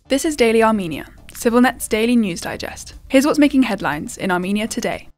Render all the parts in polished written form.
This is Daily Armenia, CivilNet's daily news digest. Here's what's making headlines in Armenia today.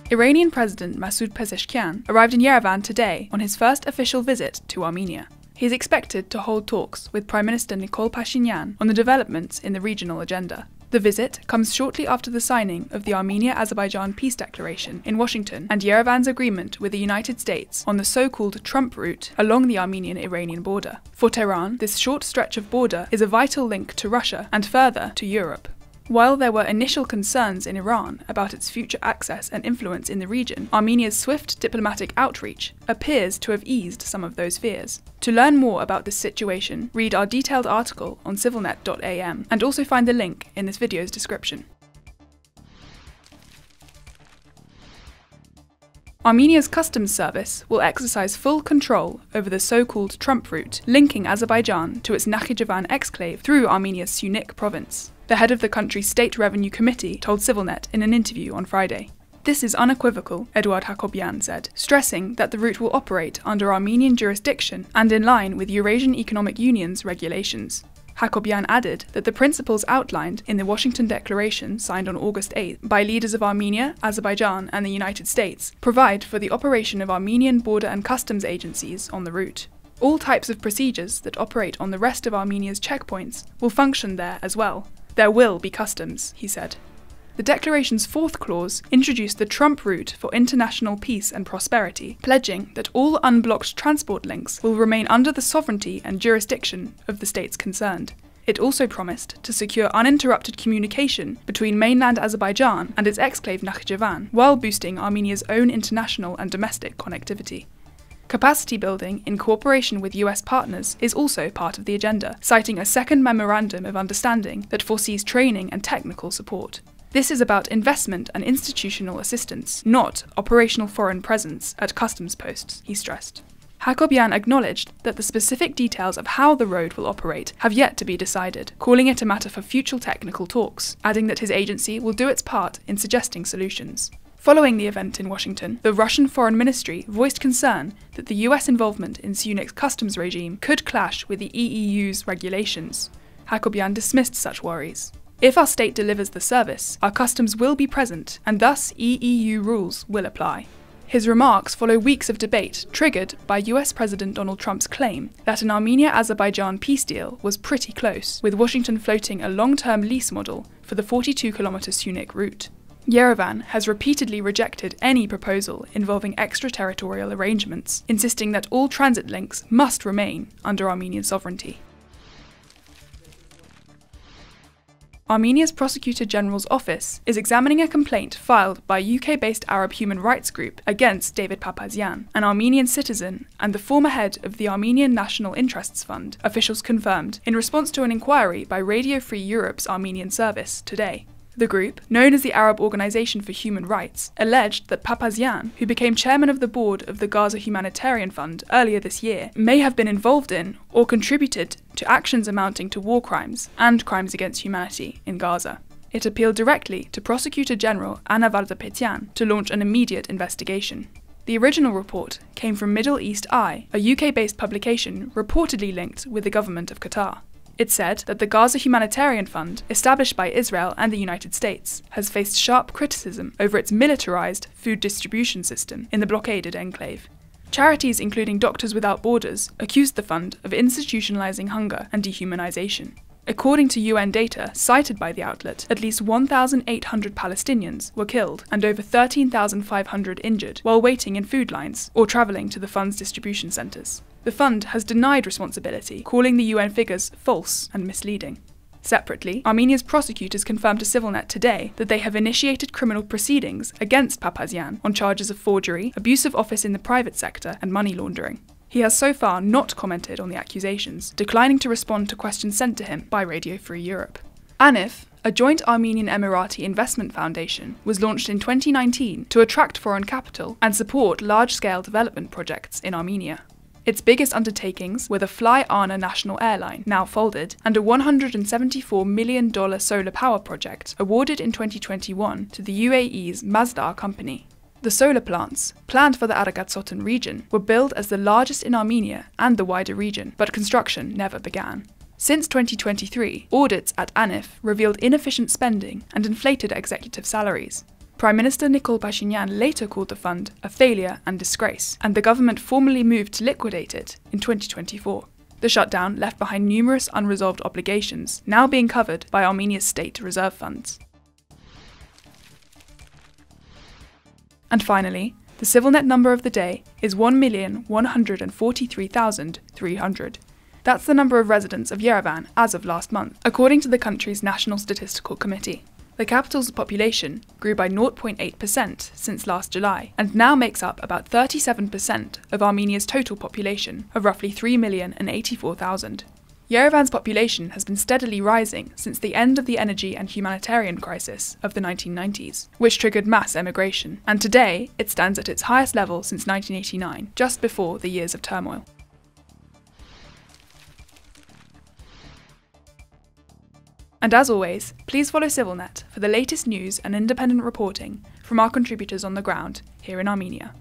Iranian President Masoud Pezeshkian arrived in Yerevan today on his first official visit to Armenia. He is expected to hold talks with Prime Minister Nikol Pashinyan on the developments in the regional agenda. The visit comes shortly after the signing of the Armenia-Azerbaijan Peace Declaration in Washington and Yerevan's agreement with the United States on the so-called Trump route along the Armenian-Iranian border. For Tehran, this short stretch of border is a vital link to Russia and further to Europe. While there were initial concerns in Iran about its future access and influence in the region, Armenia's swift diplomatic outreach appears to have eased some of those fears. To learn more about this situation, read our detailed article on civilnet.am and also find the link in this video's description. Armenia's customs service will exercise full control over the so-called Trump route, linking Azerbaijan to its Nakhichevan exclave through Armenia's Syunik province. The head of the country's State Revenue Committee told CivilNet in an interview on Friday. This is unequivocal, Eduard Hakobian said, stressing that the route will operate under Armenian jurisdiction and in line with Eurasian Economic Union's regulations. Hakobian added that the principles outlined in the Washington Declaration signed on August 8 by leaders of Armenia, Azerbaijan and the United States provide for the operation of Armenian border and customs agencies on the route. All types of procedures that operate on the rest of Armenia's checkpoints will function there as well. There will be customs, he said. The declaration's fourth clause introduced the Trump route for international peace and prosperity, pledging that all unblocked transport links will remain under the sovereignty and jurisdiction of the states concerned. It also promised to secure uninterrupted communication between mainland Azerbaijan and its exclave Nakhichevan, while boosting Armenia's own international and domestic connectivity. Capacity building in cooperation with US partners is also part of the agenda, citing a second memorandum of understanding that foresees training and technical support. This is about investment and institutional assistance, not operational foreign presence at customs posts, he stressed. Hakobian acknowledged that the specific details of how the road will operate have yet to be decided, calling it a matter for future technical talks, adding that his agency will do its part in suggesting solutions. Following the event in Washington, the Russian Foreign Ministry voiced concern that the US involvement in Syunik's customs regime could clash with the EEU's regulations. Hakobian dismissed such worries. If our state delivers the service, our customs will be present, and thus EEU rules will apply. His remarks follow weeks of debate triggered by US President Donald Trump's claim that an Armenia-Azerbaijan peace deal was pretty close, with Washington floating a long-term lease model for the 42-kilometer Syunik route. Yerevan has repeatedly rejected any proposal involving extraterritorial arrangements, insisting that all transit links must remain under Armenian sovereignty. Armenia's Prosecutor General's office is examining a complaint filed by UK-based Arab human rights group against David Papazian, an Armenian citizen and the former head of the Armenian National Interests Fund, officials confirmed, in response to an inquiry by Radio Free Europe's Armenian service today. The group, known as the Arab Organization for Human Rights, alleged that Papazian, who became chairman of the board of the Gaza Humanitarian Fund earlier this year, may have been involved in or contributed to actions amounting to war crimes and crimes against humanity in Gaza. It appealed directly to Prosecutor General Anna Varda-Petian to launch an immediate investigation. The original report came from Middle East Eye, a UK-based publication reportedly linked with the government of Qatar. It said that the Gaza Humanitarian Fund, established by Israel and the United States, has faced sharp criticism over its militarized food distribution system in the blockaded enclave. Charities including Doctors Without Borders accused the fund of institutionalizing hunger and dehumanization. According to UN data cited by the outlet, at least 1,800 Palestinians were killed and over 13,500 injured while waiting in food lines or travelling to the fund's distribution centres. The fund has denied responsibility, calling the UN figures false and misleading. Separately, Armenia's prosecutors confirmed to CivilNet today that they have initiated criminal proceedings against Papazian on charges of forgery, abuse of office in the private sector, and money laundering. He has so far not commented on the accusations, declining to respond to questions sent to him by Radio Free Europe. ANIF, a joint Armenian-Emirati investment foundation, was launched in 2019 to attract foreign capital and support large-scale development projects in Armenia. Its biggest undertakings were the Fly Arna national airline, now folded, and a $174 million solar power project awarded in 2021 to the UAE's Masdar company. The The solar plants, planned for the Aragatsotn region, were billed as the largest in Armenia and the wider region, but construction never began. Since 2023, audits at ANIF revealed inefficient spending and inflated executive salaries. Prime Minister Nikol Pashinyan later called the fund a failure and disgrace, and the government formally moved to liquidate it in 2024. The shutdown left behind numerous unresolved obligations, now being covered by Armenia's state reserve funds. And finally, the CivilNet number of the day is 1,143,300. That's the number of residents of Yerevan as of last month, according to the country's National Statistical Committee. The capital's population grew by 0.8% since last July, and now makes up about 37% of Armenia's total population of roughly 3,084,000. Yerevan's population has been steadily rising since the end of the energy and humanitarian crisis of the 1990s, which triggered mass emigration, and today it stands at its highest level since 1989, just before the years of turmoil. And as always, please follow CivilNet for the latest news and independent reporting from our contributors on the ground here in Armenia.